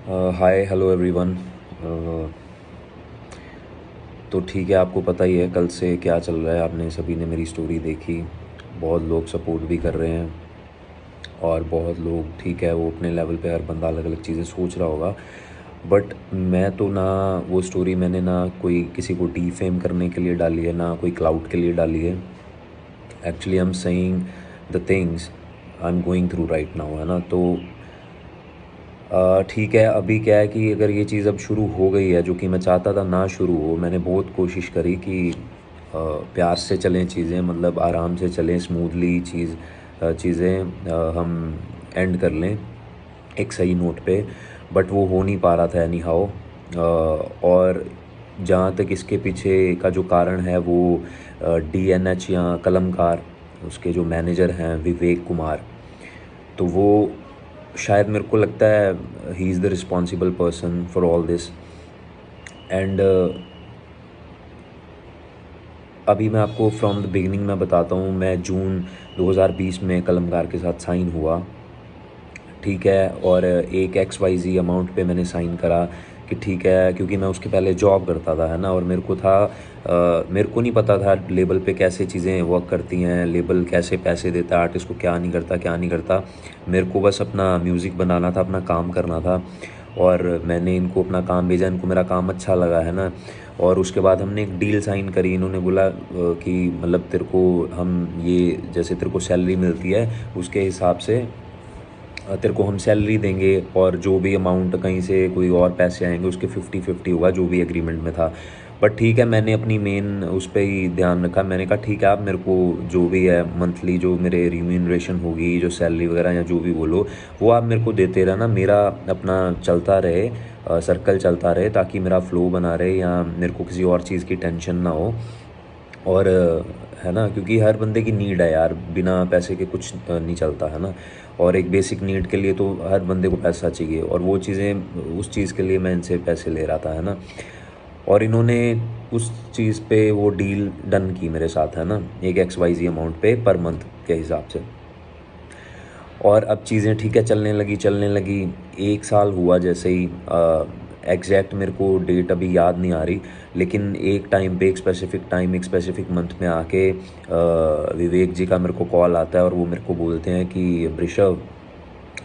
Hi hello everyone. तो ठीक है, आपको पता ही है कल से क्या चल रहा है। आपने सभी ने मेरी स्टोरी देखी। बहुत लोग सपोर्ट भी कर रहे हैं और बहुत लोग, ठीक है, वो अपने लेवल पे हर बंदा अलग अलग चीज़ें सोच रहा होगा। बट मैं तो ना, वो स्टोरी मैंने ना कोई किसी को डीफेम करने के लिए डाली है, ना कोई क्लाउड के लिए डाली है। Actually I am saying the things I am going through right now, है ना। तो ठीक है, अभी क्या है कि अगर ये चीज़ अब शुरू हो गई है, जो कि मैं चाहता था ना शुरू हो। मैंने बहुत कोशिश करी कि प्यार से चलें चीज़ें, मतलब आराम से चलें, स्मूथली चीज़ें हम एंड कर लें एक सही नोट पे। बट वो हो नहीं पा रहा था एनी हाउ। और जहाँ तक इसके पीछे का जो कारण है वो डीएनएच या कलमकार, उसके जो मैनेजर हैं विवेक कुमार, तो वो शायद मेरे को लगता है he is the responsible person for all this. And अभी मैं आपको फ्रॉम द बिगिनिंग में बताता हूँ। मैं जून 2020 में कलमकार के साथ साइन हुआ, ठीक है। और एक XYZ अमाउंट पे मैंने साइन करा कि ठीक है, क्योंकि मैं उसके पहले जॉब करता था, है ना। और मेरे को था, मेरे को नहीं पता था लेबल पे कैसे चीज़ें वर्क करती हैं, लेबल कैसे पैसे देता है आर्टिस्ट को, क्या नहीं करता क्या नहीं करता। मेरे को बस अपना म्यूज़िक बनाना था, अपना काम करना था। और मैंने इनको अपना काम भेजा, इनको मेरा काम अच्छा लगा, है ना। और उसके बाद हमने एक डील साइन करी। इन्होंने बोला कि मतलब तेरे को हम ये, जैसे तेरे को सैलरी मिलती है उसके हिसाब से तेरे को हम सैलरी देंगे, और जो भी अमाउंट कहीं से कोई और पैसे आएंगे उसके 50-50 होगा, जो भी एग्रीमेंट में था। बट ठीक है, मैंने अपनी मेन उस पर ही ध्यान रखा। मैंने कहा ठीक है, आप मेरे को जो भी है मंथली जो मेरे रिम्यूनरेशन होगी, जो सैलरी वगैरह या जो भी बोलो, वो आप मेरे को देते रहना, मेरा अपना चलता रहे, सर्कल चलता रहे, ताकि मेरा फ्लो बना रहे, या मेरे को किसी और चीज़ की टेंशन ना हो। और है ना, क्योंकि हर बंदे की नीड है यार, बिना पैसे के कुछ नहीं चलता, है ना। और एक बेसिक नीड के लिए तो हर बंदे को पैसा चाहिए, और वो चीज़ें, उस चीज़ के लिए मैं इनसे पैसे ले रहा था, है ना। और इन्होंने उस चीज़ पे वो डील डन की मेरे साथ, है ना, एक XYZ अमाउंट पे पर मंथ के हिसाब से। और अब चीज़ें ठीक है, चलने लगी। एक साल हुआ जैसे ही, एग्जैक्ट मेरे को डेट अभी याद नहीं आ रही, लेकिन एक टाइम पे, एक स्पेसिफिक टाइम, एक स्पेसिफिक मंथ में आके विवेक जी का मेरे को कॉल आता है, और वो मेरे को बोलते हैं कि ऋषभ,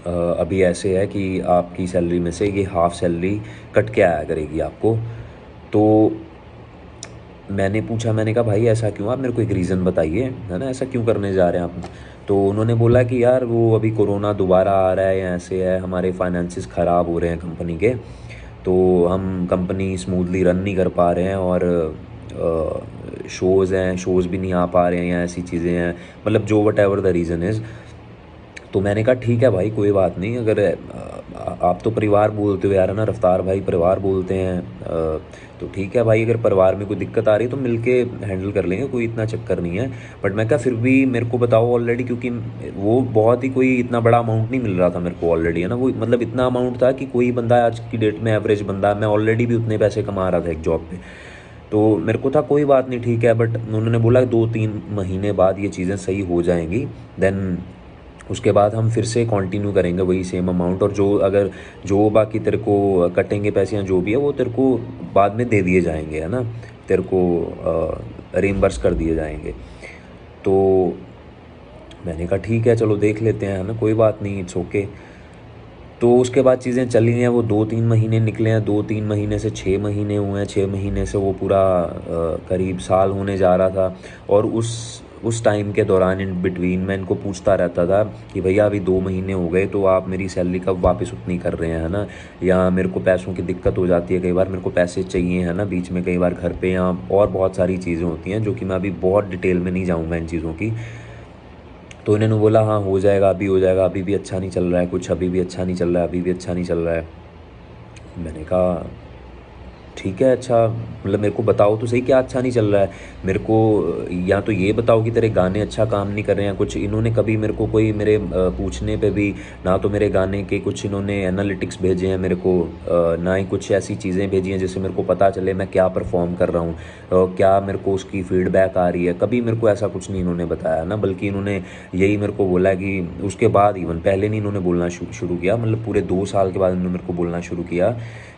अभी ऐसे है कि आपकी सैलरी में से ये हाफ़ सैलरी कट के आया करेगी आपको। तो मैंने पूछा, मैंने कहा भाई ऐसा क्यों, आप मेरे को एक रीज़न बताइए, है ना, ऐसा क्यों करने जा रहे हैं आप। तो उन्होंने बोला कि यार वो अभी कोरोना दोबारा आ रहा है, या ऐसे है, हमारे फाइनेंसिस ख़राब हो रहे हैं कंपनी के, तो हम कंपनी स्मूथली रन नहीं कर पा रहे हैं, और शोज़ हैं, शोज़ भी नहीं आ पा रहे हैं, या ऐसी चीज़ें हैं, मतलब जो what ever the reason is. तो मैंने कहा ठीक है भाई, कोई बात नहीं। अगर आप तो परिवार बोलते हो यार, है ना, रफ्तार भाई परिवार बोलते हैं, तो ठीक है भाई, अगर परिवार में कोई दिक्कत आ रही है तो मिलके हैंडल कर लेंगे, कोई इतना चक्कर नहीं है। बट मैं कहा फिर भी मेरे को बताओ ऑलरेडी, क्योंकि वो बहुत ही कोई इतना बड़ा अमाउंट नहीं मिल रहा था मेरे को ऑलरेडी, है ना। वो मतलब इतना अमाउंट था कि कोई बंदा आज की डेट में, एवरेज बंदा, मैं ऑलरेडी भी उतने पैसे कमा रहा था एक जॉब पे। तो मेरे को था कोई बात नहीं, ठीक है। बट उन्होंने बोला 2-3 महीने बाद ये चीज़ें सही हो जाएंगी, देन उसके बाद हम फिर से कंटिन्यू करेंगे वही सेम अमाउंट, और जो अगर जो बाकी तेरे को कटेंगे पैसे या जो भी है, वो तेरे को बाद में दे दिए जाएंगे, है ना, तेरे को रिम्बर्स कर दिए जाएंगे। तो मैंने कहा ठीक है, चलो देख लेते हैं, है ना, कोई बात नहीं, इट्स ओके। तो उसके बाद चीज़ें चली हैं, वो 2-3 महीने निकले हैं, 2-3 महीने से 6 महीने हुए हैं, 6 महीने से वो पूरा करीब साल होने जा रहा था। और उस टाइम के दौरान इन बिटवीन मैं इनको पूछता रहता था कि भैया अभी 2 महीने हो गए, तो आप मेरी सैलरी कब वापस उतनी कर रहे हैं, है ना। या मेरे को पैसों की दिक्कत हो जाती है, कई बार मेरे को पैसे चाहिए, है ना, बीच में कई बार घर पे, या और बहुत सारी चीज़ें होती हैं जो कि मैं अभी बहुत डिटेल में नहीं जाऊँगा इन चीज़ों की। तो इन्होंने बोला हाँ हो जाएगा, अभी हो जाएगा, अभी भी अच्छा नहीं चल रहा है कुछ, अभी भी अच्छा नहीं चल रहा है, अभी भी अच्छा नहीं चल रहा है। मैंने कहा ठीक है, अच्छा मतलब मेरे को बताओ तो सही क्या अच्छा नहीं चल रहा है। मेरे को या तो ये बताओ कि तेरे गाने अच्छा काम नहीं कर रहे हैं कुछ। इन्होंने कभी मेरे को कोई मेरे पूछने पे भी ना तो मेरे गाने के कुछ इन्होंने एनालिटिक्स भेजे हैं मेरे को, ना ही कुछ ऐसी चीज़ें भेजी हैं जिससे मेरे को पता चले मैं क्या परफॉर्म कर रहा हूँ, क्या मेरे को उसकी फीडबैक आ रही है। कभी मेरे को ऐसा कुछ नहीं इन्होंने बताया ना, बल्कि इन्होंने यही मेरे को बोला कि उसके बाद इवन पहले नहीं इन्होंने बोलना शुरू किया, मतलब पूरे 2 साल के बाद इन्होंने मेरे को बोलना शुरू किया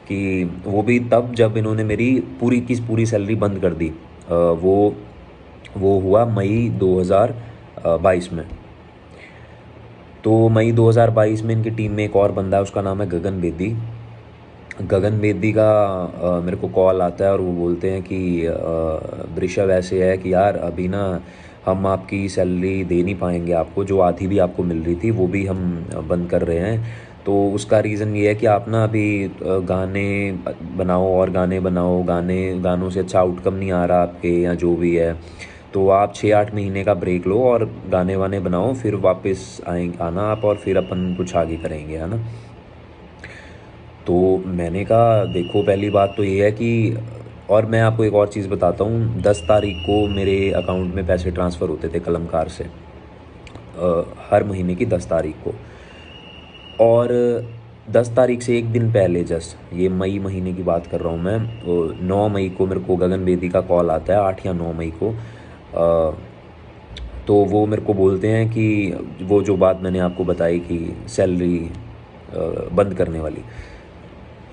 कि वो भी तब जब इन्होंने मेरी पूरी की पूरी सैलरी बंद कर दी। वो हुआ मई 2022 में। तो मई 2022 में इनकी टीम में एक और बंदा है, उसका नाम है गगन बेदी। गगन बेदी का मेरे को कॉल आता है और वो बोलते हैं कि वृषभ ऐसे है कि यार अभी ना हम आपकी सैलरी दे नहीं पाएंगे आपको, जो आधी भी आपको मिल रही थी वो भी हम बंद कर रहे हैं। तो उसका रीज़न ये है कि आप ना अभी गाने बनाओ और गाने बनाओ, गानों से अच्छा आउटकम नहीं आ रहा आपके, या जो भी है। तो आप 6-8 महीने का ब्रेक लो और गाने वाने बनाओ, फिर वापस आना आप, और फिर अपन कुछ आगे करेंगे, है ना। तो मैंने कहा देखो पहली बात तो ये है कि, और मैं आपको एक और चीज़ बताता हूँ, 10 तारीख को मेरे अकाउंट में पैसे ट्रांसफ़र होते थे कलमकार से, हर महीने की 10 तारीख को। और 10 तारीख से एक दिन पहले, जस्ट ये मई महीने की बात कर रहा हूँ मैं, 9 मई को मेरे को गगन बेदी का कॉल आता है, 8 या 9 मई को। तो वो मेरे को बोलते हैं कि वो जो बात मैंने आपको बताई कि सैलरी बंद करने वाली,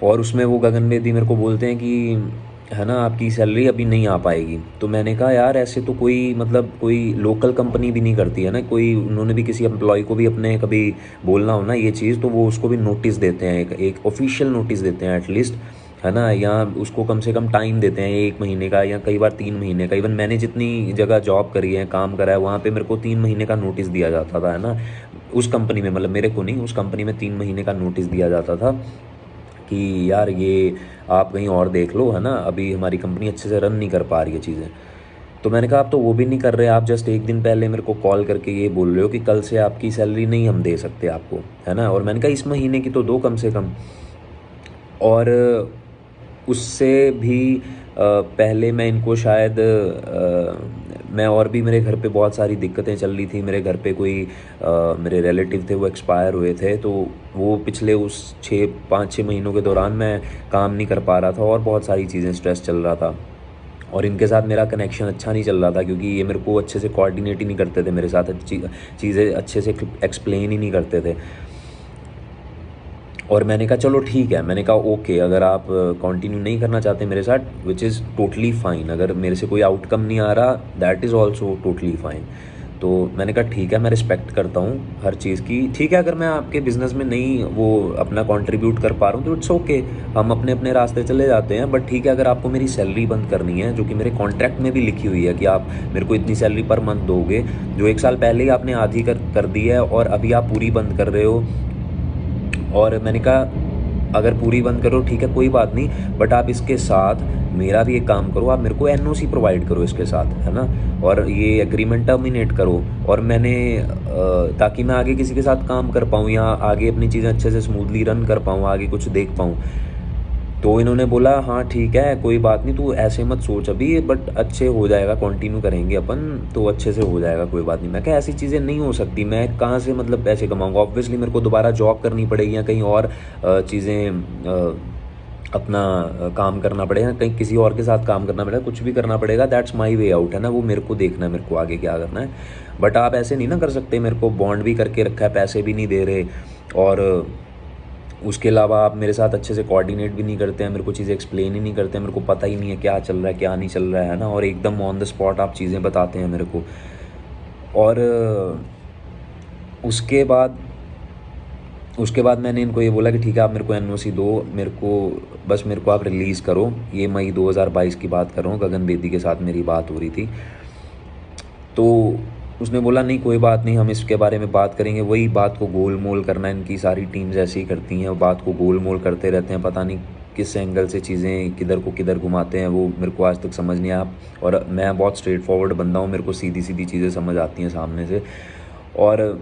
और उसमें वो गगन बेदी मेरे को बोलते हैं कि है ना आपकी सैलरी अभी नहीं आ पाएगी। तो मैंने कहा यार ऐसे तो कोई मतलब कोई लोकल कंपनी भी नहीं करती है ना, कोई उन्होंने भी किसी एम्प्लॉय को भी अपने कभी बोलना हो ना ये चीज़, तो वो उसको भी नोटिस देते हैं, एक ऑफिशियल नोटिस देते हैं एटलीस्ट, है ना, या उसको कम से कम टाइम देते हैं 1 महीने का या कई बार 3 महीने का। इवन मैंने जितनी जगह जॉब करी है, काम करा है, वहाँ पे मेरे को 3 महीने का नोटिस दिया जाता था, है ना, उस कंपनी में, मतलब मेरे को नहीं, उस कंपनी में 3 महीने का नोटिस दिया जाता था कि यार ये आप कहीं और देख लो, है ना, अभी हमारी कंपनी अच्छे से रन नहीं कर पा रही है चीज़ें। तो मैंने कहा आप तो वो भी नहीं कर रहे, आप जस्ट एक दिन पहले मेरे को कॉल करके ये बोल रहे हो कि कल से आपकी सैलरी नहीं हम दे सकते आपको, है ना। और मैंने कहा इस महीने की तो दो कम से कम। और उससे भी पहले मैं इनको शायद मैं और भी मेरे घर पे बहुत सारी दिक्कतें चल रही थी। मेरे घर पे कोई मेरे रिलेटिव थे, वो एक्सपायर हुए थे, तो वो पिछले उस 5-6 महीनों के दौरान मैं काम नहीं कर पा रहा था और बहुत सारी चीज़ें स्ट्रेस चल रहा था। और इनके साथ मेरा कनेक्शन अच्छा नहीं चल रहा था क्योंकि ये मेरे को अच्छे से कोऑर्डिनेट ही नहीं करते थे मेरे साथ, चीज़ें अच्छे से एक्सप्लेन ही नहीं करते थे। और मैंने कहा चलो ठीक है, मैंने कहा ओके, अगर आप कंटिन्यू नहीं करना चाहते मेरे साथ, विच इज़ टोटली फ़ाइन, अगर मेरे से कोई आउटकम नहीं आ रहा that is also totally fine. तो मैंने कहा ठीक है, मैं रिस्पेक्ट करता हूँ हर चीज़ की, ठीक है, अगर मैं आपके बिज़नेस में नहीं वो अपना कंट्रीब्यूट कर पा रहा हूँ तो इट्स ओके, हम अपने अपने रास्ते चले जाते हैं। बट ठीक है, अगर आपको मेरी सैलरी बंद करनी है, जो कि मेरे कॉन्ट्रैक्ट में भी लिखी हुई है कि आप मेरे को इतनी सैलरी पर मंथ दोगे, जो 1 साल पहले ही आपने आधी कर दी है और अभी आप पूरी बंद कर रहे हो। और मैंने कहा अगर पूरी बंद करो ठीक है, कोई बात नहीं, बट आप इसके साथ मेरा भी एक काम करो, आप मेरे को एनओसी प्रोवाइड करो इसके साथ, है ना, और ये एग्रीमेंट टर्मिनेट करो। और मैंने ताकि मैं आगे किसी के साथ काम कर पाऊँ या आगे अपनी चीज़ें अच्छे से स्मूथली रन कर पाऊँ, आगे कुछ देख पाऊँ। तो इन्होंने बोला हाँ ठीक है, कोई बात नहीं, तू ऐसे मत सोच अभी, बट अच्छे हो जाएगा, कंटिन्यू करेंगे अपन तो अच्छे से हो जाएगा, कोई बात नहीं। मैं कहा ऐसी चीज़ें नहीं हो सकती, मैं कहाँ से मतलब पैसे कमाऊँगा, ऑब्वियसली मेरे को दोबारा जॉब करनी पड़ेगी या कहीं और चीज़ें अपना काम करना पड़ेगा, कहीं किसी और के साथ काम करना पड़ेगा, कुछ भी करना पड़ेगा, दैट्स माई वे आउट, है ना, वो मेरे को देखना है, मेरे को आगे क्या करना है। बट आप ऐसे नहीं ना कर सकते, मेरे को बॉन्ड भी करके रखा है, पैसे भी नहीं दे रहे, और उसके अलावा आप मेरे साथ अच्छे से कोऑर्डिनेट भी नहीं करते हैं, मेरे को चीज़ें एक्सप्लेन ही नहीं करते हैं, मेरे को पता ही नहीं है क्या चल रहा है क्या नहीं चल रहा है ना, और एकदम ऑन द स्पॉट आप चीज़ें बताते हैं मेरे को। और उसके बाद उसके बाद मैंने इनको ये बोला कि ठीक है, आप मेरे को एनओसी दो, मेरे को बस मेरे को आप रिलीज़ करो। ये मई 2022 की बात कर रहा हूँ, गगन बेदी के साथ मेरी बात हो रही थी। तो उसने बोला नहीं कोई बात नहीं, हम इसके बारे में बात करेंगे। वही बात को गोल मोल करना, इनकी सारी टीम्स ऐसे ही करती हैं, बात को गोल मोल करते रहते हैं, पता नहीं किस एंगल से चीज़ें किधर को किधर घुमाते हैं, वो मेरे को आज तक समझ नहीं आया। और मैं बहुत स्ट्रेट फॉरवर्ड बंदा हूँ, मेरे को सीधी सीधी चीज़ें समझ आती हैं सामने से। और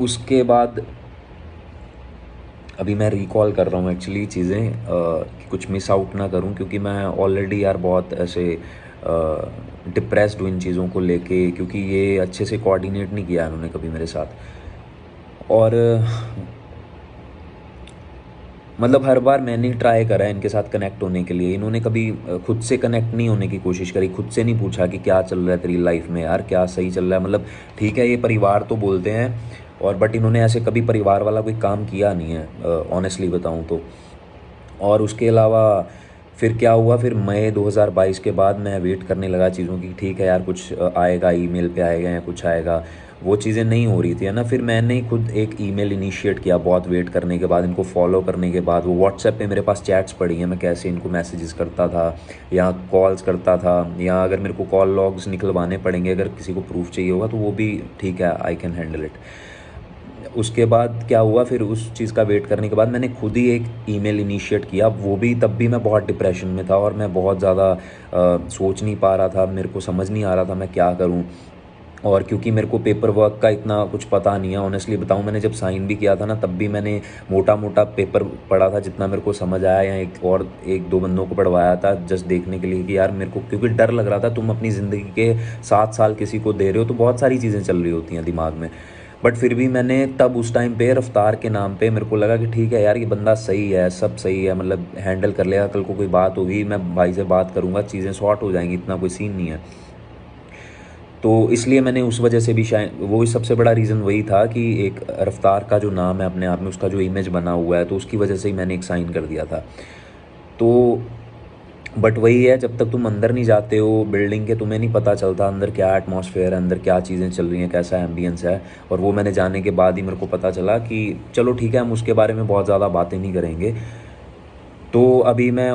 उसके बाद अभी मैं रिकॉल कर रहा हूँ एक्चुअली चीज़ें, कि कुछ मिस आउट ना करूँ, क्योंकि मैं ऑलरेडी यार बहुत ऐसे डिप्रेस्ड हूँ इन चीज़ों को लेके, क्योंकि ये अच्छे से कोऑर्डिनेट नहीं किया इन्होंने कभी मेरे साथ। और मतलब हर बार मैंने ही ट्राई करा है इनके साथ कनेक्ट होने के लिए, इन्होंने कभी खुद से कनेक्ट नहीं होने की कोशिश करी, खुद से नहीं पूछा कि क्या चल रहा है तेरी लाइफ में यार, क्या सही चल रहा है। मतलब ठीक है, ये परिवार तो बोलते हैं, और बट इन्होंने ऐसे कभी परिवार वाला कोई काम किया नहीं है, ऑनेस्टली बताऊँ तो। और उसके अलावा फिर क्या हुआ, फिर मई 2022 के बाद मैं वेट करने लगा चीज़ों की, ठीक है यार कुछ आएगा, ईमेल पे आएगा या कुछ आएगा। वो चीज़ें नहीं हो रही थी, है ना। फिर मैंने ही खुद एक ईमेल इनिशिएट किया, बहुत वेट करने के बाद, इनको फॉलो करने के बाद। वो व्हाट्सएप पे मेरे पास चैट्स पड़ी हैं, मैं कैसे इनको मैसेजेस करता था या कॉल्स करता था, या अगर मेरे को कॉल लॉग्स निकलवाने पड़ेंगे, अगर किसी को प्रूफ चाहिए होगा तो वो भी ठीक है, आई कैन हैंडल इट। उसके बाद क्या हुआ, फिर उस चीज़ का वेट करने के बाद मैंने खुद ही एक ईमेल इनिशिएट किया। वो भी तब भी मैं बहुत डिप्रेशन में था, और मैं बहुत ज़्यादा सोच नहीं पा रहा था, मेरे को समझ नहीं आ रहा था मैं क्या करूं। और क्योंकि मेरे को पेपर वर्क का इतना कुछ पता नहीं है, ऑनेस्टली बताऊं, मैंने जब साइन भी किया था ना, तब भी मैंने मोटा मोटा पेपर पढ़ा था जितना मेरे को समझ आया, या एक दो बंदों को पढ़वाया था जस्ट देखने के लिए कि यार मेरे को, क्योंकि डर लग रहा था। तुम अपनी ज़िंदगी के 7 साल किसी को दे रहे हो तो बहुत सारी चीज़ें चल रही होती हैं दिमाग में। बट फिर भी मैंने तब उस टाइम पे रफ्तार के नाम पे मेरे को लगा कि ठीक है यार, ये बंदा सही है, सब सही है, मतलब हैंडल कर लेगा, कल को कोई बात होगी मैं भाई से बात करूंगा, चीज़ें सॉर्ट हो जाएंगी, इतना कोई सीन नहीं है। तो इसलिए मैंने उस वजह से भी, शायद वो सबसे बड़ा रीज़न वही था कि एक रफ्तार का जो नाम है अपने आप में, उसका जो इमेज बना हुआ है, तो उसकी वजह से ही मैंने एक साइन कर दिया था। तो बट वही है, जब तक तुम अंदर नहीं जाते हो बिल्डिंग के, तुम्हें नहीं पता चलता अंदर क्या एटमॉस्फेयर है, अंदर क्या चीज़ें चल रही हैं, कैसा एम्बियंस है। और वो मैंने जाने के बाद ही मेरे को पता चला कि चलो ठीक है, हम उसके बारे में बहुत ज़्यादा बातें नहीं करेंगे। तो अभी मैं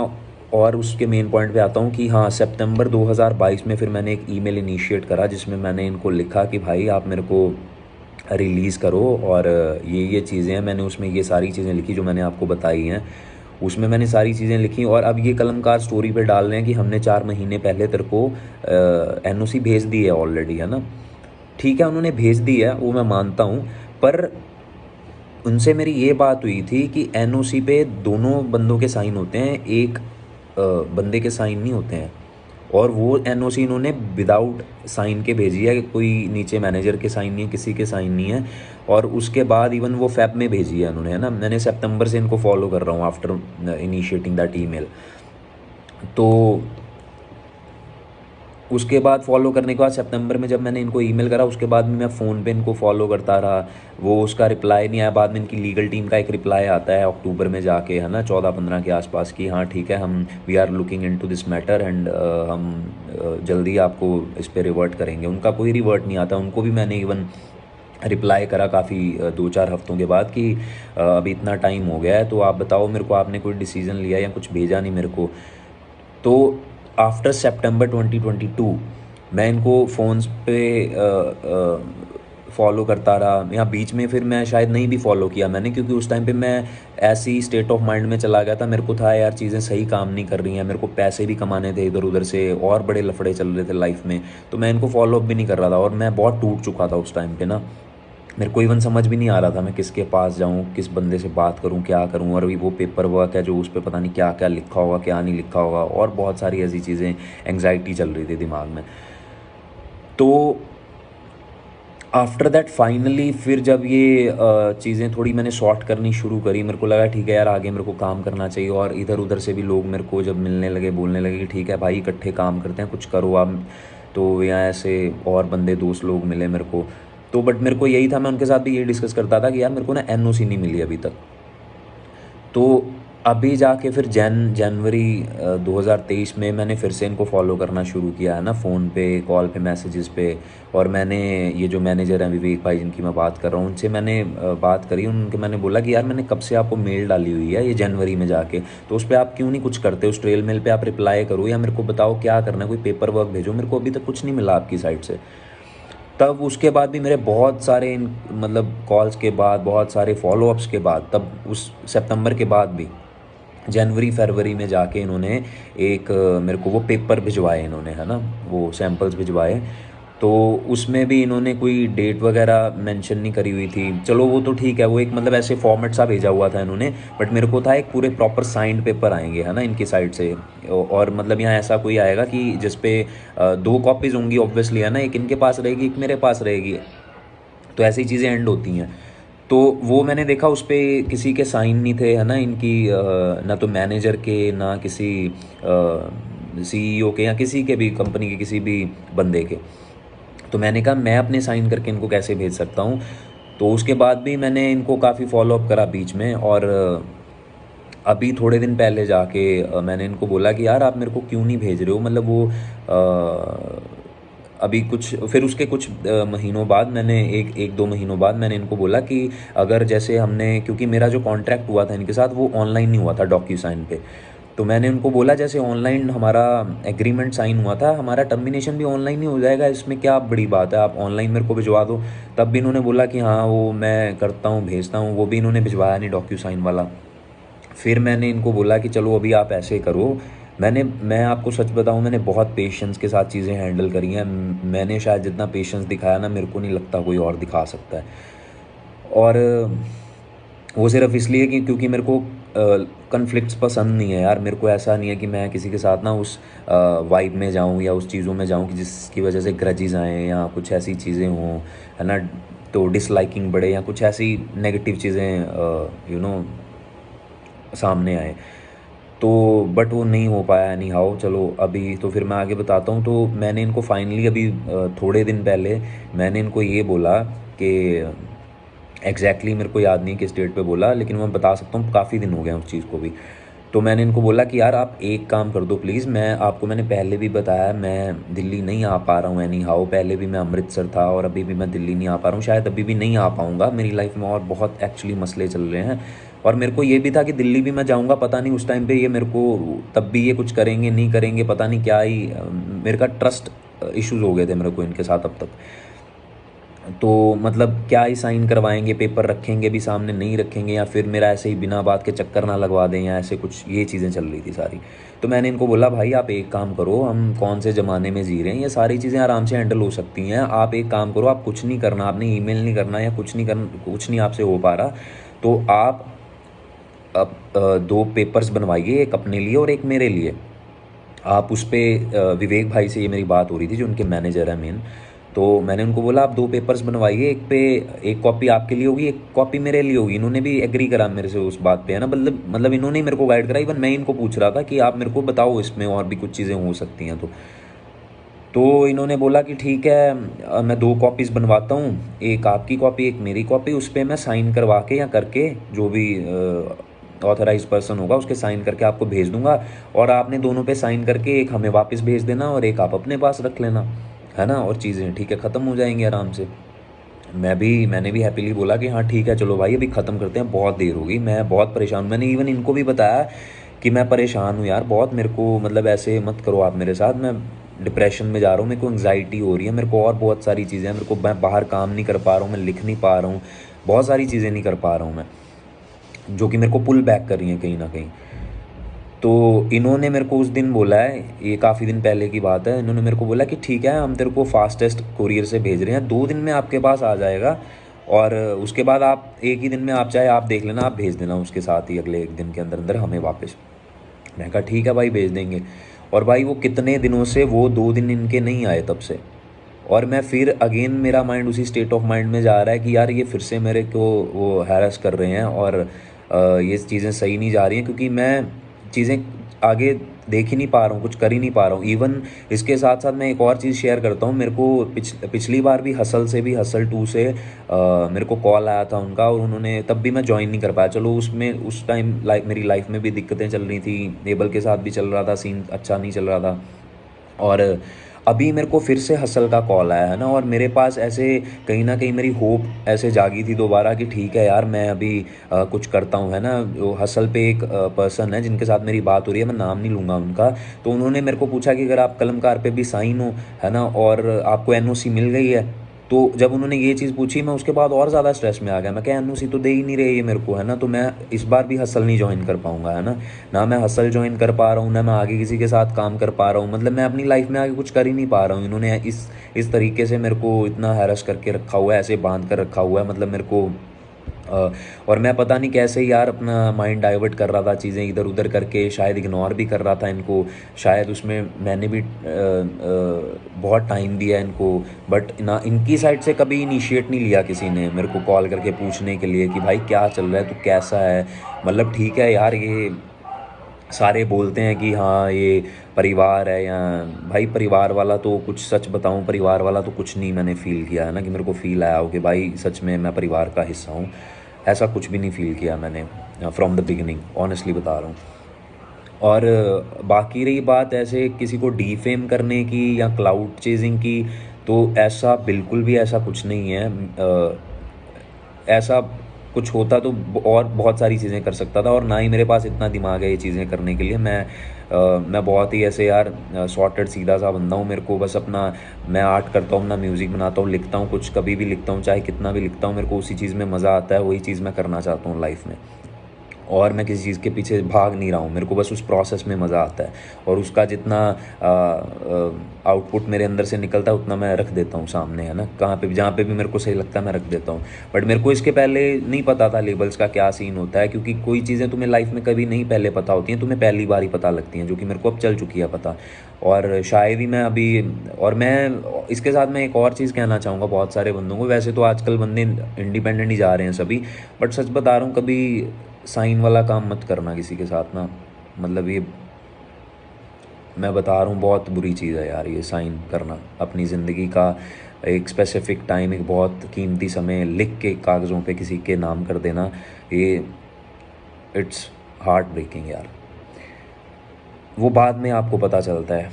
और उसके मेन पॉइंट पे आता हूँ कि हाँ, सितंबर 2022 में फिर मैंने एक ईमेल इनिशिएट करा, जिसमें मैंने इनको लिखा कि भाई आप मेरे को रिलीज़ करो, और ये चीज़ें हैं। मैंने उसमें ये सारी चीज़ें लिखी जो मैंने आपको बताई हैं, उसमें मैंने सारी चीज़ें लिखी। और अब ये कलमकार स्टोरी पे डाल रहे हैं कि हमने 4 महीने पहले तेरे को एनओसी भेज दी है ऑलरेडी, है ना। ठीक है, उन्होंने भेज दी है, वो मैं मानता हूँ। पर उनसे मेरी ये बात हुई थी कि एनओसी पे दोनों बंदों के साइन होते हैं, एक बंदे के साइन नहीं होते हैं। और वो एनओसी इन्होंने विदाउट साइन के भेजी है, कोई नीचे मैनेजर के साइन नहीं है, किसी के साइन नहीं है। और उसके बाद इवन वो फेब में भेजी है उन्होंने, है ना। मैंने सितंबर से इनको फॉलो कर रहा हूँ आफ्टर इनिशिएटिंग दैट ईमेल। तो उसके बाद फॉलो करने के बाद सितंबर में जब मैंने इनको ईमेल करा, उसके बाद भी मैं फ़ोन पे इनको फॉलो करता रहा, वो उसका रिप्लाई नहीं आया। बाद में इनकी लीगल टीम का एक रिप्लाई आता है अक्टूबर में जाके, है ना, 14-15 के आसपास की, हाँ ठीक है, हम we are looking into this matter and हम जल्दी आपको इस पर रिवर्ट करेंगे। उनका कोई रिवर्ट नहीं आता। उनको भी मैंने इवन रिप्लाई करा काफ़ी 2-4 हफ्तों के बाद कि अभी इतना टाइम हो गया है, तो आप बताओ मेरे को, आपने कोई डिसीज़न लिया या कुछ भेजा नहीं मेरे को। तो आफ्टर सितंबर 2022 मैं इनको फ़ोन्स पे फॉलो करता रहा। यहाँ बीच में फिर मैं शायद नहीं भी फॉलो किया मैंने, क्योंकि उस टाइम पे मैं ऐसी स्टेट ऑफ माइंड में चला गया था। मेरे को था यार चीज़ें सही काम नहीं कर रही हैं, मेरे को पैसे भी कमाने थे इधर उधर से, और बड़े लफड़े चल रहे थे लाइफ में। तो मैं इनको फॉलो अप भी नहीं कर रहा था, और मैं बहुत टूट चुका था उस टाइम पे ना। मेरे को इवन समझ भी नहीं आ रहा था मैं किसके पास जाऊं, किस बंदे से बात करूं, क्या करूं। और वो पेपर वर्क है जो उस पर पता नहीं क्या क्या लिखा होगा, क्या नहीं लिखा होगा, और बहुत सारी ऐसी चीज़ें, एंग्जाइटी चल रही थी दिमाग में। तो आफ्टर दैट फाइनली फिर जब ये चीज़ें थोड़ी मैंने सॉर्ट करनी शुरू करी, मेरे को लगा ठीक है यार, आगे मेरे को काम करना चाहिए। और इधर उधर से भी लोग मेरे को जब मिलने लगे, बोलने लगे कि ठीक है भाई, इकट्ठे काम करते हैं, कुछ करो आप। तो यहाँ ऐसे और बंदे, दोस्त लोग मिले मेरे को। तो बट मेरे को यही था, मैं उनके साथ भी ये डिस्कस करता था कि यार मेरे को ना एनओसी नहीं मिली अभी तक। तो अभी जाके फिर जनवरी 2023 में मैंने फिर से इनको फॉलो करना शुरू किया, है ना, फ़ोन पे, कॉल पे, मैसेजेस पे। और मैंने ये जो मैनेजर हैं विवेक भाई, जिनकी मैं बात कर रहा हूँ, उनसे मैंने बात करी। उनके मैंने बोला कि यार मैंने कब से आपको मेल डाली हुई है ये जनवरी में जाके, तो उस पर आप क्यों नहीं कुछ करते, उस ट्रेल मेल पे आप रिप्लाई करो, या मेरे को बताओ क्या करना है, कोई पेपर वर्क भेजो, मेरे को अभी तक कुछ नहीं मिला आपकी साइड से। तब उसके बाद भी मेरे बहुत सारे मतलब कॉल्स के बाद, बहुत सारे फॉलोअप्स के बाद, तब उस सितंबर के बाद भी जनवरी फरवरी में जाके इन्होंने एक मेरे को वो पेपर भिजवाए इन्होंने, है ना, वो सैंपल्स भिजवाए। तो उसमें भी इन्होंने कोई डेट वगैरह मेंशन नहीं करी हुई थी। चलो वो तो ठीक है, वो एक मतलब ऐसे फॉर्मेट सा भेजा हुआ था इन्होंने, बट मेरे को था एक पूरे प्रॉपर साइंड पेपर आएंगे है ना इनकी साइड से। और मतलब यहाँ ऐसा कोई आएगा कि जिस पे दो कॉपीज़ होंगी ऑब्वियसली है ना, एक इनके पास रहेगी एक मेरे पास रहेगी, तो ऐसी चीज़ें एंड होती हैं। तो वो मैंने देखा उस पे किसी के साइन नहीं थे है ना इनकी, ना तो मैनेजर के ना किसी सीईओ के या किसी के भी कंपनी के किसी भी बंदे के। तो मैंने कहा मैं अपने साइन करके इनको कैसे भेज सकता हूँ। तो उसके बाद भी मैंने इनको काफ़ी फॉलो अप करा बीच में, और अभी थोड़े दिन पहले जाके मैंने इनको बोला कि यार आप मेरे को क्यों नहीं भेज रहे हो, मतलब वो अभी कुछ फिर उसके कुछ महीनों बाद मैंने एक एक दो महीनों बाद मैंने इनको बोला कि अगर जैसे हमने, क्योंकि मेरा जो कॉन्ट्रैक्ट हुआ था इनके साथ वो ऑनलाइन नहीं हुआ था डॉक्यूसाइन पे, तो मैंने उनको बोला जैसे ऑनलाइन हमारा एग्रीमेंट साइन हुआ था, हमारा टर्मिनेशन भी ऑनलाइन ही हो जाएगा, इसमें क्या बड़ी बात है, आप ऑनलाइन मेरे को भिजवा दो। तब भी इन्होंने बोला कि हाँ वो मैं करता हूँ भेजता हूँ, वो भी इन्होंने भिजवाया नहीं डॉक्यूसाइन वाला। फिर मैंने इनको बोला कि चलो अभी आप ऐसे करो। मैं आपको सच बताऊं, मैंने बहुत पेशेंस के साथ चीज़ें हैंडल करी हैं। मैंने शायद जितना पेशेंस दिखाया ना, मेरे को नहीं लगता कोई और दिखा सकता है। और वो सिर्फ इसलिए कि क्योंकि मेरे को कन्फ्लिक्ट्स पसंद नहीं है यार। मेरे को ऐसा नहीं है कि मैं किसी के साथ ना उस वाइब में जाऊं या उस चीज़ों में जाऊं कि जिसकी वजह से ग्रजेस आएँ या कुछ ऐसी चीज़ें हों है ना, तो डिसलाइकिंग बढ़े या कुछ ऐसी नेगेटिव चीज़ें सामने आए। तो बट वो नहीं हो पाया एनी हाउ। चलो अभी तो फिर मैं आगे बताता हूँ। तो मैंने इनको फाइनली अभी थोड़े दिन पहले मैंने इनको ये बोला कि एग्जैक्टली मेरे को याद नहीं किस डेट पे बोला, लेकिन मैं बता सकता हूँ काफ़ी दिन हो गए उस चीज़ को भी। तो मैंने इनको बोला कि यार आप एक काम कर दो प्लीज़, मैंने पहले भी बताया मैं दिल्ली नहीं आ पा रहा हूँ एनी हाउ। पहले भी मैं अमृतसर था और अभी भी मैं दिल्ली नहीं आ पा रहा हूँ, शायद अभी भी नहीं आ पाऊँगा। मेरी लाइफ में और बहुत एक्चुअली मसले चल रहे हैं, और मेरे को ये भी था कि दिल्ली भी मैं जाऊँगा, पता नहीं उस टाइम पे ये मेरे को तब भी ये कुछ करेंगे नहीं करेंगे, पता नहीं क्या ही मेरे का ट्रस्ट इश्यूज़ हो गए थे मेरे को इनके साथ अब तक। तो मतलब क्या ही साइन करवाएंगे, पेपर रखेंगे भी सामने नहीं रखेंगे, या फिर मेरा ऐसे ही बिना बात के चक्कर ना लगवा दें या ऐसे कुछ, ये चीज़ें चल रही थी सारी। तो मैंने इनको बोला भाई आप एक काम करो, हम कौन से ज़माने में जी रहे हैं, ये सारी चीज़ें आराम से हैंडल हो सकती हैं। आप एक काम करो, आप कुछ नहीं करना, आपने ईमेल नहीं करना या कुछ नहीं करना, कुछ नहीं आपसे हो पा रहा, तो आप अब दो पेपर्स बनवाइए, एक अपने लिए और एक मेरे लिए। आप उस पर विवेक भाई से ये मेरी बात हो रही थी जो उनके मैनेजर है मेन। तो मैंने उनको बोला आप दो पेपर्स बनवाइए, एक पे एक कॉपी आपके लिए होगी, एक कॉपी मेरे लिए होगी। इन्होंने भी एग्री करा मेरे से उस बात पे है ना, मतलब इन्होंने ही मेरे को गाइड करा। इवन मैं इनको पूछ रहा था कि आप मेरे को बताओ इसमें और भी कुछ चीज़ें हो सकती हैं। तो इन्होंने बोला कि ठीक है मैं दो कॉपीज़ बनवाता हूँ, एक आपकी कॉपी एक मेरी कॉपी, उस पर मैं साइन करवा के या करके जो भी ऑथराइज पर्सन होगा उसके साइन करके आपको भेज दूंगा, और आपने दोनों पे साइन करके एक हमें वापस भेज देना और एक आप अपने पास रख लेना है ना, और चीज़ें ठीक है ख़त्म हो जाएंगी आराम से। मैंने भी हैप्पीली बोला कि हाँ ठीक है चलो भाई अभी ख़त्म करते हैं, बहुत देर होगी, मैं बहुत परेशान हूँ। मैंने इवन इनको भी बताया कि मैं परेशान हूँ यार बहुत, मेरे को मतलब ऐसे मत करो आप मेरे साथ, मैं डिप्रेशन में जा रहा हूँ, मेरे को एंग्जाइटी हो रही है, मेरे को और बहुत सारी चीज़ें हैं, मेरे को मैं बाहर काम नहीं कर पा रहा हूँ, मैं लिख नहीं पा रहा हूँ, बहुत सारी चीज़ें नहीं कर पा रहा हूँ मैं, जो कि मेरे को पुल बैक कर रही हैं कहीं ना कहीं। तो इन्होंने मेरे को उस दिन बोला है, ये काफ़ी दिन पहले की बात है, इन्होंने मेरे को बोला कि ठीक है हम तेरे को फास्टेस्ट कुरियर से भेज रहे हैं, 2 दिन में आपके पास आ जाएगा, और उसके बाद आप एक ही दिन में आप चाहे आप देख लेना, आप भेज देना उसके साथ ही अगले एक दिन के अंदर अंदर हमें वापस। मैं कहा ठीक है भाई भेज देंगे। और भाई वो कितने दिनों से वो 2 दिन इनके नहीं आए तब से, और मैं फिर अगेन मेरा माइंड उसी स्टेट ऑफ माइंड में जा रहा है कि यार ये फिर से मेरे को वो हैरेस कर रहे हैं, और ये चीज़ें सही नहीं जा रही हैं, क्योंकि मैं चीज़ें आगे देख ही नहीं पा रहा हूँ, कुछ कर ही नहीं पा रहा हूँ। इवन इसके साथ साथ मैं एक और चीज़ शेयर करता हूँ, मेरे को पिछली बार भी हसल 2 से मेरे को कॉल आया था उनका, और उन्होंने तब भी मैं ज्वाइन नहीं कर पाया। चलो उसमें उस टाइम मेरी लाइफ में भी दिक्कतें चल रही थी, नेबल के साथ भी चल रहा था, सीन अच्छा नहीं चल रहा था, और अभी मेरे को फिर से हसल का कॉल आया है ना, और मेरे पास ऐसे कहीं ना कहीं मेरी होप ऐसे जागी थी दोबारा कि ठीक है यार मैं अभी कुछ करता हूँ है ना। जो हसल पे एक पर्सन है जिनके साथ मेरी बात हो रही है, मैं नाम नहीं लूँगा उनका, तो उन्होंने मेरे को पूछा कि अगर आप कलमकार पे भी साइन हो है ना और आपको एनओसी मिल गई है, तो जब उन्होंने ये चीज़ पूछी, मैं उसके बाद और ज़्यादा स्ट्रेस में आ गया। मैं क्या एनओसी तो दे ही नहीं रहे ये मेरे को, है ना, तो मैं इस बार भी हसल नहीं जॉइन कर पाऊँगा, है ना। ना मैं हसल जॉइन कर पा रहा हूँ, ना मैं आगे किसी के साथ काम कर पा रहा हूँ, मतलब मैं अपनी लाइफ में आगे कुछ कर ही नहीं पा रहा हूँ। इन्होंने इस तरीके से मेरे को इतना हैरेस करके रखा हुआ है, ऐसे बांध कर रखा हुआ है, मतलब मेरे को और मैं पता नहीं कैसे यार अपना माइंड डाइवर्ट कर रहा था, चीज़ें इधर उधर करके, शायद इग्नोर भी कर रहा था इनको, शायद उसमें मैंने भी बहुत टाइम दिया इनको, बट ना इनकी साइड से कभी इनिशिएट नहीं लिया किसी ने मेरे को कॉल करके पूछने के लिए कि भाई क्या चल रहा है, तू कैसा है। मतलब ठीक है यार, ये सारे बोलते हैं कि हाँ ये परिवार है, या भाई परिवार वाला तो कुछ, सच बताऊँ परिवार वाला तो कुछ नहीं मैंने फ़ील किया, है ना, कि मेरे को फ़ील आया हो कि भाई सच में मैं परिवार का हिस्सा हूँ। ऐसा कुछ भी नहीं फ़ील किया मैंने फ्रॉम द बिगिनिंग, ऑनेस्टली बता रहा हूँ। और बाकी रही बात ऐसे किसी को डीफेम करने की या क्लाउड चेजिंग की, तो ऐसा बिल्कुल भी ऐसा कुछ नहीं है। ऐसा कुछ होता तो और बहुत सारी चीज़ें कर सकता था, और ना ही मेरे पास इतना दिमाग है ये चीज़ें करने के लिए। मैं बहुत ही ऐसे यार सॉर्टेड सीधा सा बंदा हूँ। मेरे को बस अपना, मैं आर्ट करता हूँ, अपना म्यूज़िक बनाता हूँ, लिखता हूँ, कुछ कभी भी लिखता हूँ, चाहे कितना भी लिखता हूँ, मेरे को उसी चीज़ में मज़ा आता है, वही चीज़ मैं करना चाहता हूँ लाइफ में। और मैं किसी चीज़ के पीछे भाग नहीं रहा हूँ, मेरे को बस उस प्रोसेस में मज़ा आता है, और उसका जितना आउटपुट मेरे अंदर से निकलता है उतना मैं रख देता हूँ सामने, है ना, कहाँ पे भी, जहाँ पे भी मेरे को सही लगता है मैं रख देता हूँ। बट मेरे को इसके पहले नहीं पता था लेबल्स का क्या सीन होता है, क्योंकि कोई चीज़ें तुम्हें लाइफ में कभी नहीं पहले पता होती हैं, तुम्हें पहली बार ही पता लगती हैं, जो कि मेरे को अब चल चुकी है पता। और शायद ही मैं अभी, और मैं इसके साथ मैं एक और चीज़ कहना चाहूँगा बहुत सारे बंदों को, वैसे तो आजकल बंदे इंडिपेंडेंट ही जा रहे हैं सभी, बट सच बता रहा हूँ, कभी साइन वाला काम मत करना किसी के साथ ना। मतलब ये मैं बता रहा हूँ, बहुत बुरी चीज़ है यार ये साइन करना। अपनी ज़िंदगी का एक स्पेसिफिक टाइम, एक बहुत कीमती समय लिख के कागज़ों पे किसी के नाम कर देना, ये इट्स हार्ट ब्रेकिंग यार। वो बाद में आपको पता चलता है।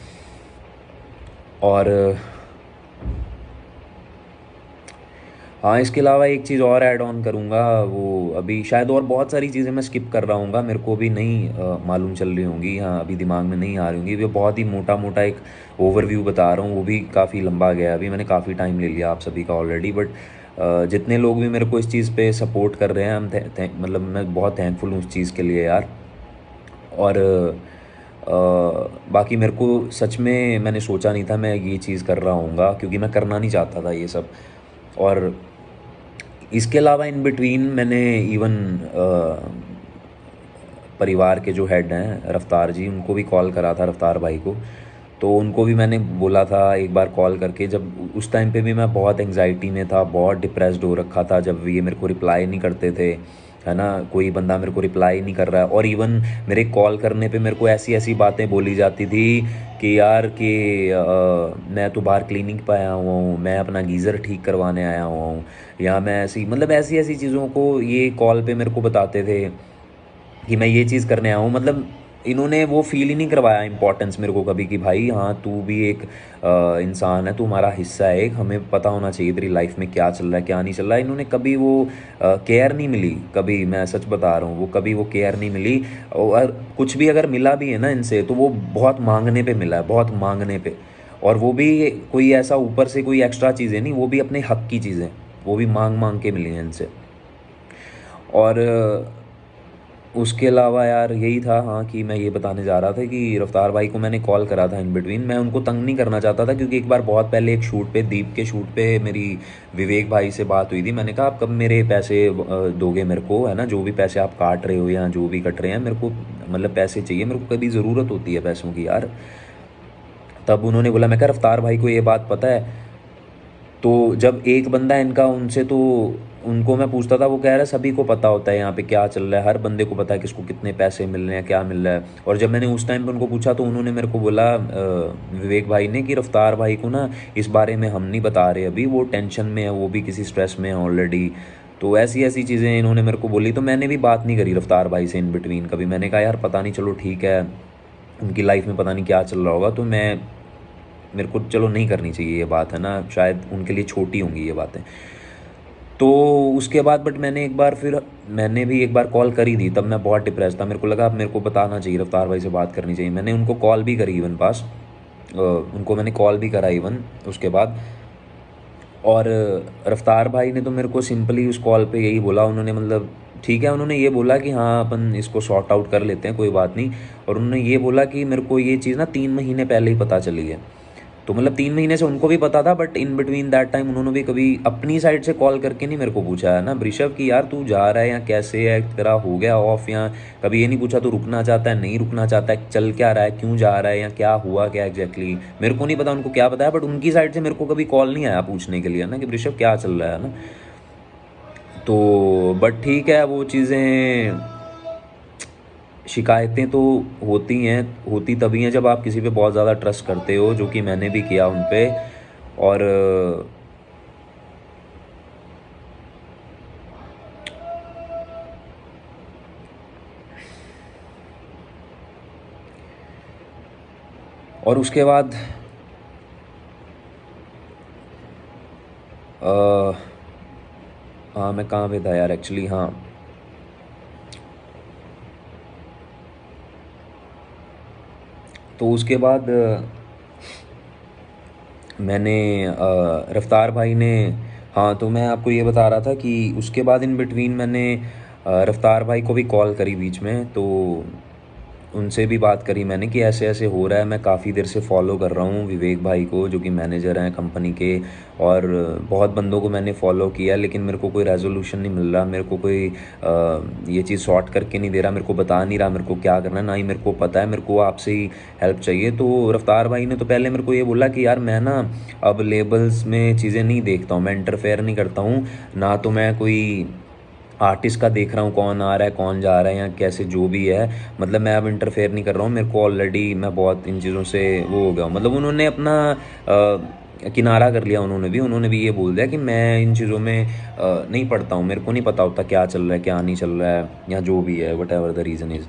और हाँ, इसके अलावा एक चीज़ और ऐड ऑन करूँगा, वो अभी शायद और बहुत सारी चीज़ें मैं स्किप कर रहा हूँगा, मेरे को भी नहीं मालूम चल रही होंगी, हाँ अभी दिमाग में नहीं आ रही होंगी। वो बहुत ही मोटा मोटा एक ओवरव्यू बता रहा हूँ, वो भी काफ़ी लंबा गया, अभी मैंने काफ़ी टाइम ले लिया आप सभी का ऑलरेडी। बट जितने लोग भी मेरे को इस चीज़ पे सपोर्ट कर रहे हैं, मतलब मैं बहुत थैंकफुल हूँ उस चीज़ के लिए यार। और बाकी मेरे को सच में मैंने सोचा नहीं था मैं ये चीज़ कर रहा हूँगा, क्योंकि मैं करना नहीं चाहता था ये सब। और इसके अलावा इन बिटवीन मैंने इवन परिवार के जो हेड हैं रफ्तार जी, उनको भी कॉल करा था, रफ्तार भाई को। तो उनको भी मैंने बोला था एक बार कॉल करके, जब उस टाइम पे भी मैं बहुत एंग्जाइटी में था, बहुत डिप्रेस्ड हो रखा था, जब ये मेरे को रिप्लाई नहीं करते थे, है ना, कोई बंदा मेरे को रिप्लाई नहीं कर रहा है। और इवन मेरे कॉल करने पे मेरे को ऐसी ऐसी बातें बोली जाती थी कि यार कि मैं तो बाहर क्लिनिक पे आया हुआ हूँ, मैं अपना गीज़र ठीक करवाने आया हुआ हूँ, या मैं ऐसी, मतलब ऐसी ऐसी चीज़ों को ये कॉल पे मेरे को बताते थे कि मैं ये चीज़ करने आया हूँ। मतलब इन्होंने वो फ़ील ही नहीं करवाया इम्पोर्टेंस मेरे को कभी, कि भाई हाँ तू भी एक इंसान है, तू हमारा हिस्सा है एक, हमें पता होना चाहिए तेरी लाइफ में क्या चल रहा है क्या नहीं चल रहा है। इन्होंने कभी वो केयर नहीं मिली कभी, मैं सच बता रहा हूँ, वो कभी वो केयर नहीं मिली। और कुछ भी अगर मिला भी है ना इनसे, तो वो बहुत मांगने पे मिला है, बहुत मांगने पे। और वो भी कोई ऐसा ऊपर से कोई एक्स्ट्रा चीज़ें नहीं, वो भी अपने हक की चीज़ें, वो भी मांग मांग के मिली हैं इनसे। और उसके अलावा यार यही था, हाँ, कि मैं ये बताने जा रहा था कि रफ्तार भाई को मैंने कॉल करा था इन बिटवीन। मैं उनको तंग नहीं करना चाहता था, क्योंकि एक बार बहुत पहले एक शूट पे, दीप के शूट पे मेरी विवेक भाई से बात हुई थी। मैंने कहा आप कब मेरे पैसे दोगे मेरे को, है ना, जो भी पैसे आप काट रहे हो या जो भी कट रहे हैं, मेरे को मतलब पैसे चाहिए, मेरे को कभी ज़रूरत होती है पैसों की यार। तब उन्होंने बोला, मैं कहा रफ्तार भाई को ये बात पता है? तो जब एक बंदा इनका उनसे, तो उनको मैं पूछता था, वो कह रहा है सभी को पता होता है यहाँ पे क्या चल रहा है, हर बंदे को पता है किसको कितने पैसे मिल रहे हैं, क्या मिल रहा है। और जब मैंने उस टाइम पे उनको पूछा, तो उन्होंने मेरे को बोला विवेक भाई ने, कि रफ्तार भाई को ना इस बारे में हम नहीं बता रहे अभी, वो टेंशन में है, वो भी किसी स्ट्रेस में है ऑलरेडी। तो ऐसी ऐसी चीज़ें इन्होंने मेरे को बोली, तो मैंने भी बात नहीं करी रफ्तार भाई से इन बिटवीन कभी। मैंने कहा यार पता नहीं, चलो ठीक है, उनकी लाइफ में पता नहीं क्या चल रहा होगा, तो मेरे को चलो नहीं करनी चाहिए ये बात, है ना, शायद उनके लिए छोटी होंगी ये बातें। तो उसके बाद बट मैंने एक बार, फिर मैंने भी एक बार कॉल करी थी, तब मैं बहुत डिप्रेस था, मेरे को लगा अब मेरे को बताना चाहिए, रफ्तार भाई से बात करनी चाहिए। मैंने उनको कॉल भी करी इवन पास, उनको मैंने कॉल भी करा इवन उसके बाद। और रफ्तार भाई ने तो मेरे को सिंपली उस कॉल पे यही बोला, उन्होंने मतलब ठीक है, उन्होंने ये बोला कि हाँ अपन इसको सॉर्ट आउट कर लेते हैं, कोई बात नहीं। और उन्होंने ये बोला कि मेरे को ये चीज़ ना 3 महीने पहले ही पता चली है। तो मतलब 3 महीने से उनको भी पता था, but in between that time उन्होंने भी कभी अपनी साइड से कॉल करके नहीं मेरे को पूछा है ना ऋषभ कि यार तू जा रहा है या कैसे है, तेरा हो गया ऑफ, या कभी ये नहीं पूछा तू रुकना चाहता है नहीं रुकना चाहता है, चल क्या रहा है, क्यों जा रहा है, या क्या हुआ क्या एग्जैक्टली। मेरे को नहीं पता उनको क्या पता है, बट उनकी साइड से मेरे को कभी कॉल नहीं आया पूछने के लिए ना कि ऋषभ क्या चल रहा है ना। तो बट ठीक है, वो चीज़ें, शिकायतें तो होती हैं, होती तभी हैं जब आप किसी पे बहुत ज़्यादा ट्रस्ट करते हो, जो कि मैंने भी किया उन पे। और उसके बाद हाँ मैं कहाँ पे था यार एक्चुअली, हाँ तो उसके बाद मैंने रफ्तार भाई ने, हाँ तो मैं आपको ये बता रहा था कि उसके बाद इन बिटवीन मैंने रफ्तार भाई को भी कॉल करी बीच में, तो उनसे भी बात करी मैंने कि ऐसे ऐसे हो रहा है, मैं काफ़ी देर से फॉलो कर रहा हूँ विवेक भाई को जो कि मैनेजर हैं कंपनी के, और बहुत बंदों को मैंने फॉलो किया लेकिन मेरे को कोई रेजोल्यूशन नहीं मिल रहा, मेरे को कोई ये चीज़ सॉर्ट करके नहीं दे रहा, मेरे को बता नहीं रहा मेरे को क्या करना है, ना ही मेरे को पता है, मेरे को आपसे ही हेल्प चाहिए। तो रफ्तार भाई ने तो पहले मेरे को ये बोला कि यार मैं ना अब लेबल्स में चीज़ें नहीं देखता हूँ, मैं इंटरफेयर नहीं करता हूँ, ना तो मैं कोई आर्टिस्ट का देख रहा हूँ कौन आ रहा है कौन जा रहा है या कैसे जो भी है, मतलब मैं अब इंटरफेयर नहीं कर रहा हूँ, मेरे को ऑलरेडी मैं बहुत इन चीज़ों से वो हो गया हूँ, मतलब उन्होंने अपना किनारा कर लिया, उन्होंने भी ये बोल दिया कि मैं इन चीज़ों में नहीं पढ़ता हूँ, मेरे को नहीं पता होता क्या चल रहा है क्या नहीं चल रहा है या जो भी है, what ever the reason is.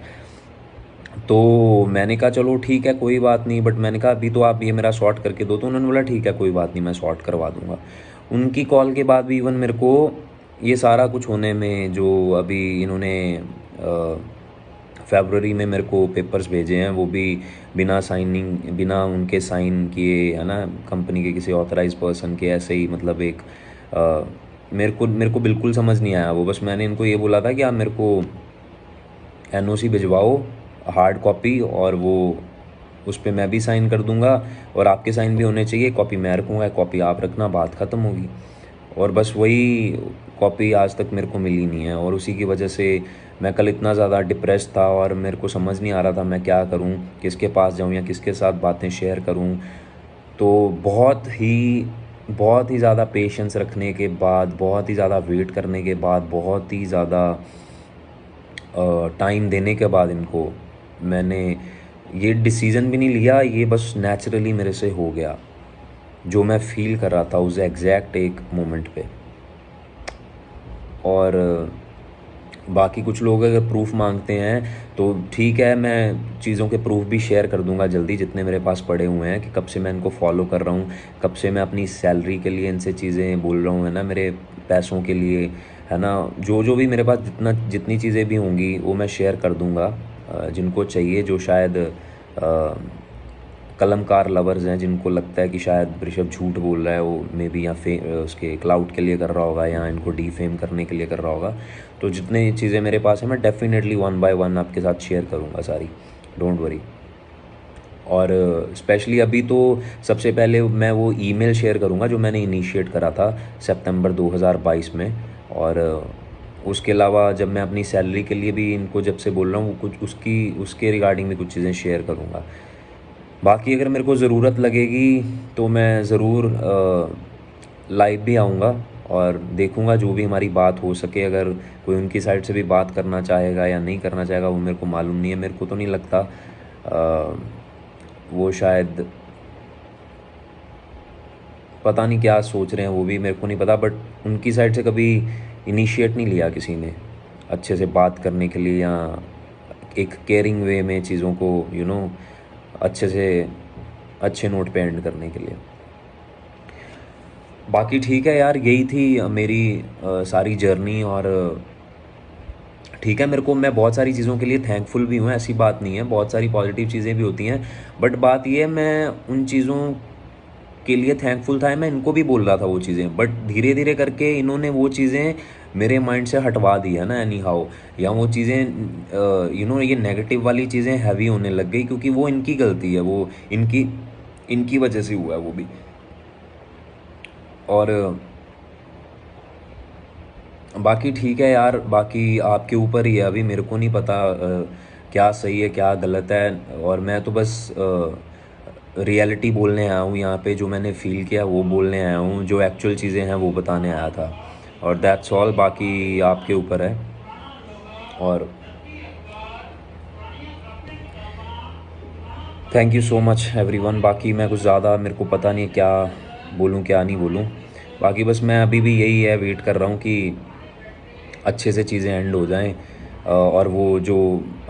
तो मैंने कहा चलो ठीक है कोई बात नहीं, बट मैंने कहा अभी तो आप ये मेरा सॉर्ट करके दो, तो उन्होंने बोला ठीक है कोई बात नहीं मैं सॉर्ट करवा दूंगा। उनकी कॉल के बाद भी इवन मेरे को ये सारा कुछ होने में, जो अभी इन्होंने फेबररी में मेरे को पेपर्स भेजे हैं वो भी बिना साइनिंग, बिना उनके साइन किए है ना, कंपनी के किसी ऑथराइज पर्सन के, ऐसे ही मतलब एक मेरे को बिल्कुल समझ नहीं आया वो, बस मैंने इनको ये बोला था कि आप मेरे को एनओसी भिजवाओ हार्ड कॉपी, और वो उस पर मैं भी साइन कर दूंगा, और आपके साइन भी होने चाहिए, कॉपी मैं रखूँगा कॉपी आप रखना, बात ख़त्म होगी। और बस वही कॉपी आज तक मेरे को मिली नहीं है, और उसी की वजह से मैं कल इतना ज़्यादा डिप्रेस था और मेरे को समझ नहीं आ रहा था मैं क्या करूं, किसके पास जाऊं या किसके साथ बातें शेयर करूं। तो बहुत ही ज़्यादा पेशेंस रखने के बाद, बहुत ही ज़्यादा वेट करने के बाद, बहुत ही ज़्यादा टाइम देने के बाद इनको, मैंने ये डिसीज़न भी नहीं लिया, ये बस नेचुरली मेरे से हो गया जो मैं फ़ील कर रहा था उस एग्जैक्ट एक मोमेंट पे। और बाकी कुछ लोग अगर प्रूफ मांगते हैं तो ठीक है, मैं चीज़ों के प्रूफ भी शेयर कर दूंगा जल्दी, जितने मेरे पास पड़े हुए हैं कि कब से मैं इनको फॉलो कर रहा हूँ, कब से मैं अपनी सैलरी के लिए इनसे चीज़ें बोल रहा हूँ है ना, मेरे पैसों के लिए है ना, जो जो भी मेरे पास जितनी चीज़ें भी होंगी वो मैं शेयर कर दूंगा जिनको चाहिए, जो शायद कलमकार लवर्स हैं जिनको लगता है कि शायद ऋषभ झूठ बोल रहा है, वो मे बी या उसके क्लाउड के लिए कर रहा होगा या इनको डीफेम करने के लिए कर रहा होगा। तो जितने चीज़ें मेरे पास है मैं डेफिनेटली 1 बाय 1 आपके साथ शेयर करूँगा सारी, डोंट वरी। और स्पेशली अभी तो सबसे पहले मैं वो ईमेल शेयर करूँगा जो मैंने इनिशिएट करा था सितंबर 2022 में। और उसके अलावा जब मैं अपनी सैलरी के लिए भी इनको जब से बोल रहा हूँ वो कुछ उसके रिगार्डिंग भी कुछ चीज़ें शेयर करूँगा। बाकी अगर मेरे को ज़रूरत लगेगी तो मैं ज़रूर लाइव भी आऊँगा और देखूँगा जो भी हमारी बात हो सके, अगर कोई उनकी साइड से भी बात करना चाहेगा या नहीं करना चाहेगा वो मेरे को मालूम नहीं है, मेरे को तो नहीं लगता वो शायद पता नहीं क्या सोच रहे हैं, वो भी मेरे को नहीं पता, बट उनकी साइड से कभी इनिशिएट नहीं लिया किसी ने अच्छे से बात करने के लिए या एक केयरिंग वे में चीज़ों को अच्छे से अच्छे नोट पे एंड करने के लिए। बाकी ठीक है यार, यही थी मेरी सारी जर्नी। और ठीक है, मेरे को, मैं बहुत सारी चीज़ों के लिए थैंकफुल भी हूँ, ऐसी बात नहीं है, बहुत सारी पॉजिटिव चीज़ें भी होती हैं, बट बात ये है मैं उन चीज़ों के लिए थैंकफुल था, मैं इनको भी बोल रहा था वो चीज़ें, बट धीरे धीरे करके इन्होंने वो चीज़ें मेरे माइंड से हटवा दी है ना, एनी हाउ, या वो चीज़ें ये नेगेटिव वाली चीज़ें हैवी होने लग गई, क्योंकि वो इनकी गलती है, वो इनकी इनकी वजह से हुआ है वो भी। और बाकी ठीक है यार, बाकी आपके ऊपर ही है, अभी मेरे को नहीं पता क्या सही है क्या गलत है, और मैं तो बस रियलिटी बोलने आया हूँ यहाँ पे, जो मैंने फ़ील किया वो बोलने आया हूँ, जो एक्चुअल चीज़ें हैं वो बताने आया था, और दैट्स ऑल, बाकी आपके ऊपर है। और thank you so much everyone. बाकी मैं कुछ ज़्यादा, मेरे को पता नहीं क्या बोलूँ क्या नहीं बोलूँ, बाकी बस मैं अभी भी यही है, वेट कर रहा हूँ कि अच्छे से चीज़ें एंड हो जाएं, और वो जो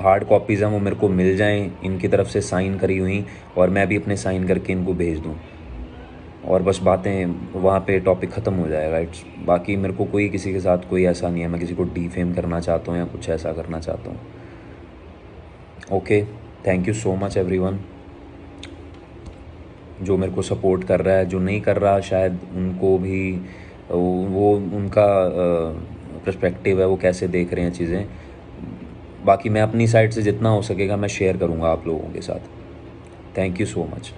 हार्ड कॉपीज़ हैं वो मेरे को मिल जाएं इनकी तरफ से साइन करी हुई, और मैं भी अपने साइन करके इनको भेज दूं, और बस बातें वहाँ पे टॉपिक ख़त्म हो जाएगा। इट्स बाकी मेरे को कोई किसी के साथ कोई ऐसा नहीं है, मैं किसी को डीफेम करना चाहता हूँ या कुछ ऐसा करना चाहता हूँ। Okay, thank you so much everyone, जो मेरे को सपोर्ट कर रहा है, जो नहीं कर रहा शायद उनको भी वो उनका पर्सपेक्टिव है, वो कैसे देख रहे हैं चीज़ें। बाकी मैं अपनी साइड से जितना हो सकेगा मैं शेयर करूँगा आप लोगों के साथ। Thank you so much.